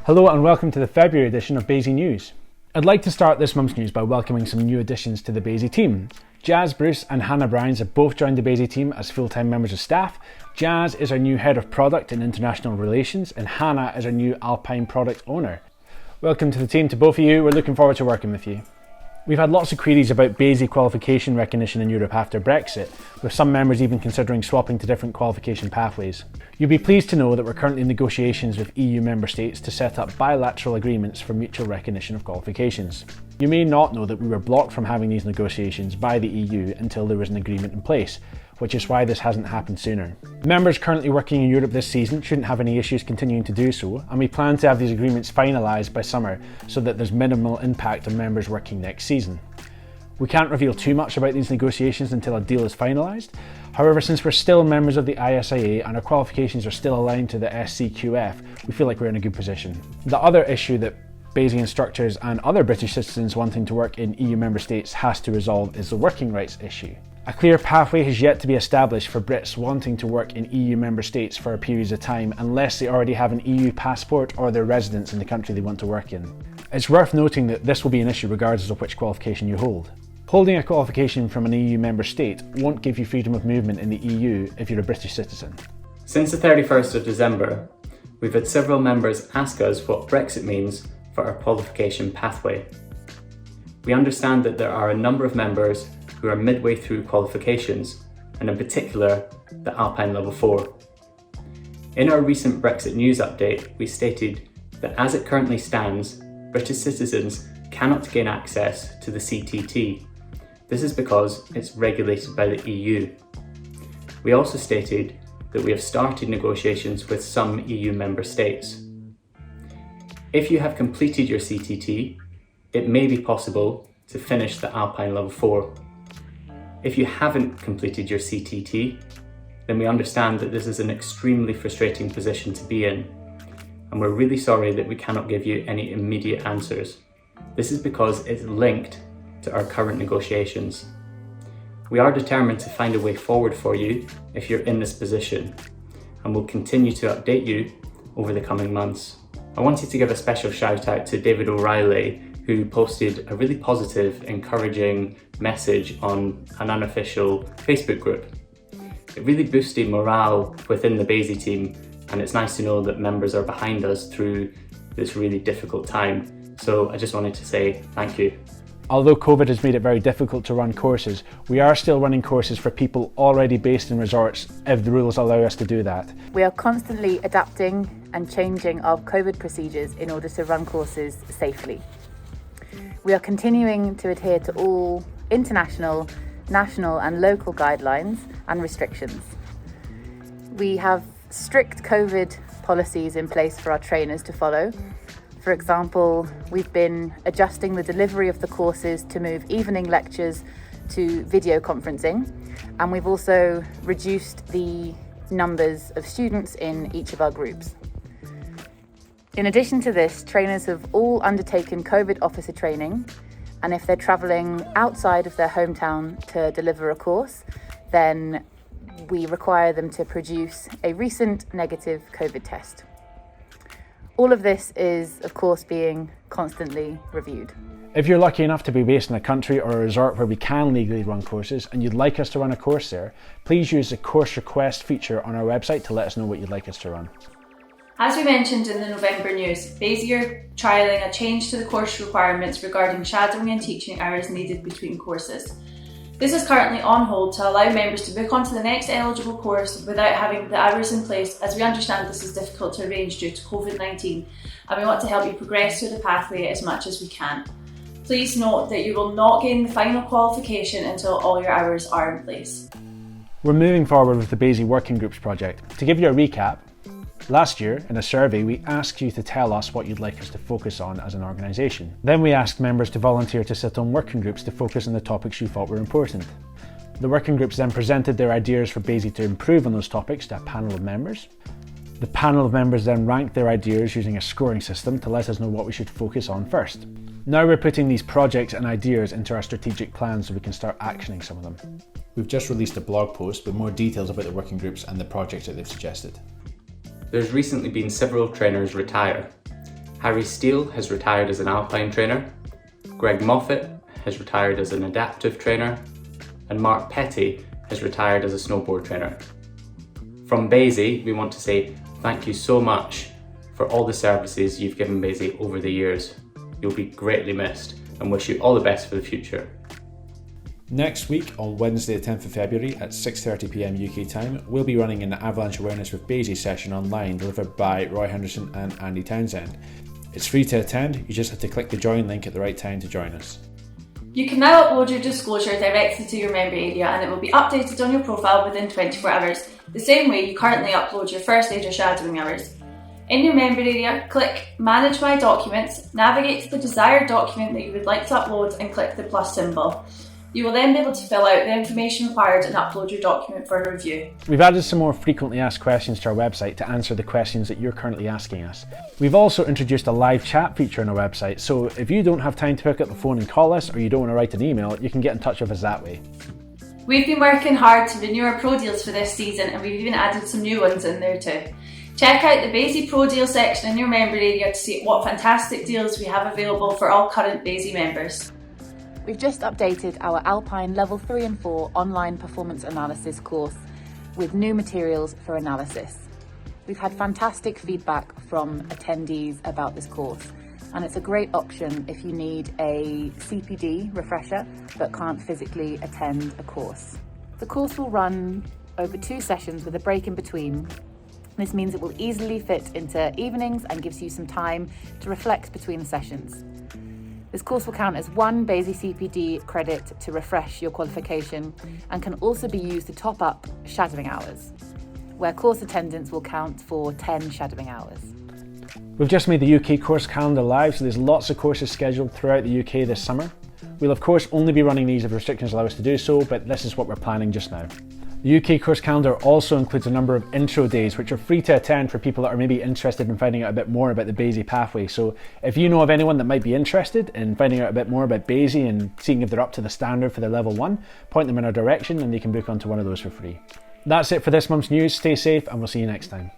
Hello and welcome to the February edition of BASI News. I'd like to start this month's news by welcoming some new additions to the BASI team. Jazz Bruce and Hannah Bryans have both joined the BASI team as full-time members of staff. Jazz is our new Head of Product and International Relations and Hannah is our new Alpine Product Owner. Welcome to the team to both of you, we're looking forward to working with you. We've had lots of queries about BASI qualification recognition in Europe after Brexit, with some members even considering swapping to different qualification pathways. You'll be pleased to know that we're currently in negotiations with EU member states to set up bilateral agreements for mutual recognition of qualifications. You may not know that we were blocked from having these negotiations by the EU until there was an agreement in place, which is why this hasn't happened sooner. Members currently working in Europe this season shouldn't have any issues continuing to do so, and we plan to have these agreements finalised by summer so that there's minimal impact on members working next season. We can't reveal too much about these negotiations until a deal is finalised. However, since we're still members of the ISIA and our qualifications are still aligned to the SCQF, we feel like we're in a good position. The other issue that BASI instructors and other British citizens wanting to work in EU member states has to resolve is the working rights issue. A clear pathway has yet to be established for Brits wanting to work in EU member states for a period of time unless they already have an EU passport or their residence in the country they want to work in. It's worth noting that this will be an issue regardless of which qualification you hold. Holding a qualification from an EU member state won't give you freedom of movement in the EU if you're a British citizen. Since the 31st of December, we've had several members ask us what Brexit means for our qualification pathway. We understand that there are a number of members who are midway through qualifications, and in particular, the Alpine Level 4. In our recent Brexit news update, we stated that as it currently stands, British citizens cannot gain access to the CTT. This is because it's regulated by the EU. We also stated that we have started negotiations with some EU member states. If you have completed your CTT, it may be possible to finish the Alpine Level 4. If you haven't completed your CTT, then we understand that this is an extremely frustrating position to be in, and we're really sorry that we cannot give you any immediate answers. This is because it's linked to our current negotiations. We are determined to find a way forward for you if you're in this position, and we'll continue to update you over the coming months. I wanted to give a special shout out to David O'Reilly, who posted a really positive, encouraging message on an unofficial Facebook group. It really boosted morale within the BASI team, and it's nice to know that members are behind us through this really difficult time. So I just wanted to say thank you. Although COVID has made it very difficult to run courses, we are still running courses for people already based in resorts if the rules allow us to do that. We are constantly adapting and changing our COVID procedures in order to run courses safely. We are continuing to adhere to all international, national and local guidelines and restrictions. We have strict COVID policies in place for our trainers to follow. For example, we've been adjusting the delivery of the courses to move evening lectures to video conferencing, and we've also reduced the numbers of students in each of our groups. In addition to this, trainers have all undertaken COVID officer training, and if they're travelling outside of their hometown to deliver a course, then we require them to produce a recent negative COVID test. All of this is, of course, being constantly reviewed. If you're lucky enough to be based in a country or a resort where we can legally run courses and you'd like us to run a course there, please use the course request feature on our website to let us know what you'd like us to run. As we mentioned in the November news, BASI are trialling a change to the course requirements regarding shadowing and teaching hours needed between courses. This is currently on hold to allow members to book onto the next eligible course without having the hours in place, as we understand this is difficult to arrange due to COVID-19, and we want to help you progress through the pathway as much as we can. Please note that you will not gain the final qualification until all your hours are in place. We're moving forward with the BASI Working Groups project. To give you a recap, last year, in a survey, we asked you to tell us what you'd like us to focus on as an organisation. Then we asked members to volunteer to sit on working groups to focus on the topics you thought were important. The working groups then presented their ideas for BASI to improve on those topics to a panel of members. The panel of members then ranked their ideas using a scoring system to let us know what we should focus on first. Now we're putting these projects and ideas into our strategic plan so we can start actioning some of them. We've just released a blog post with more details about the working groups and the projects that they've suggested. There's recently been several trainers retire. Harry Steele has retired as an alpine trainer. Greg Moffat has retired as an adaptive trainer. And Mark Petty has retired as a snowboard trainer. From BASI, we want to say thank you so much for all the services you've given BASI over the years. You'll be greatly missed and wish you all the best for the future. Next week, on Wednesday the 10th of February at 6:30pm UK time, we'll be running an Avalanche Awareness with BASI session online delivered by Roy Henderson and Andy Townsend. It's free to attend, you just have to click the join link at the right time to join us. You can now upload your disclosure directly to your member area and it will be updated on your profile within 24 hours, the same way you currently upload your first aid or shadowing hours. In your member area, click Manage My Documents, navigate to the desired document that you would like to upload and click the plus symbol. You will then be able to fill out the information required and upload your document for review. We've added some more frequently asked questions to our website to answer the questions that you're currently asking us. We've also introduced a live chat feature on our website, so if you don't have time to pick up the phone and call us, or you don't want to write an email, you can get in touch with us that way. We've been working hard to renew our pro deals for this season and we've even added some new ones in there too. Check out the BASI Pro Deal section in your member area to see what fantastic deals we have available for all current BASI members. We've just updated our Alpine Level 3 and 4 online performance analysis course with new materials for analysis. We've had fantastic feedback from attendees about this course, and it's a great option if you need a CPD refresher but can't physically attend a course. The course will run over 2 sessions with a break in between. This means it will easily fit into evenings and gives you some time to reflect between the sessions. This course will count as 1 BASI CPD credit to refresh your qualification and can also be used to top up shadowing hours, where course attendance will count for 10 shadowing hours. We've just made the UK course calendar live, so there's lots of courses scheduled throughout the UK this summer. We'll of course only be running these if restrictions allow us to do so, but this is what we're planning just now. The UK course calendar also includes a number of intro days which are free to attend for people that are maybe interested in finding out a bit more about the BASI pathway. So if you know of anyone that might be interested in finding out a bit more about BASI and seeing if they're up to the standard for their level 1, point them in our direction and they can book onto one of those for free. That's it for this month's news. Stay safe and we'll see you next time.